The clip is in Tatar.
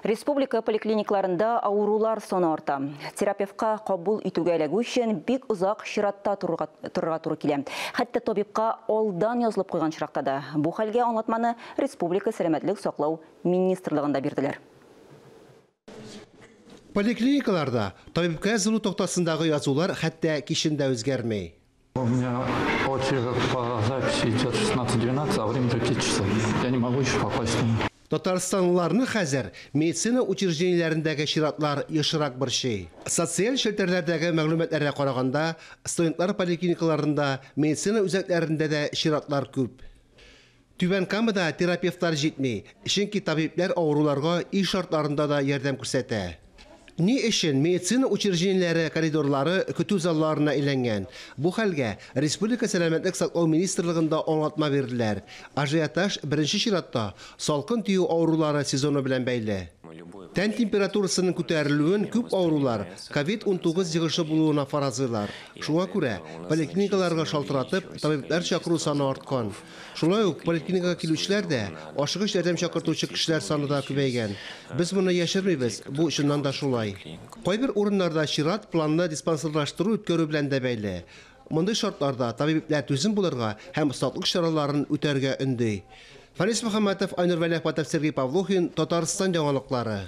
Республика поликлиникларында аурулар саны арта. Терапевтка кабул итүгә эләгү өчен бик узак чиратта турырга туры килә. Хәтта табибка алдан язылып куйган чиракта да. Бу хәлгә аңлатманы Республика сәламәтлек саклау министрлыгында бирделәр. Поликлиникаларда табибка язылу токтасындагы язулар хәтта кишендә үзгәрмәй. У меня очередь по записи идет 16-12, а время уже 5 часов. Я не могу еще попасть. Татарстанлыларны хәзер медицина учреждениеләрендәге чиратлар ешрак бер шей. Социаль шелтерләрдәге мәгълүматларга караганда, студентлар поликлиникаларында, медицина үзәкләрендә дә чиратлар күп. Түбән Камада терапевтлар җитми, чөнки табиблар авыруларга ил шартларында да ярдәм күрсәтә. Ни өчен медицина учреждениеләре коридорлары көтү залларына әйләнгән. Бу хәлгә Республика сәламәтлек саклау министрлыгында аңлатма бирделәр. Ажиотаж беренче чиратта салкын тию авырулары сезоны белән бәйле. Тән температурасының күтәрелүен күп авырулар COVID-19 җыгышы булуына фаразлыйлар. Шуңа күрә поликлиникаларга шалтыратып табиблар чакыру саны арткан. Шулай ук поликлиникага килүчеләр дә ашыгыч ярдәм чакыртучы кешеләр саны да күбәйгән. Без моны яшермибез, бу чыннан да шулай. Кайбер урыннарда чират планны диспансерлаштыру үткәрү белән дә бәйле. Мондый шартларда табиблар түзем булырга һәм саклык чараларын үтәргә өндий. Фарис Мөхәммәтов, Айнур Вәлиәхмәтов, Сергей Павлухин, Татарстан яңалыклары.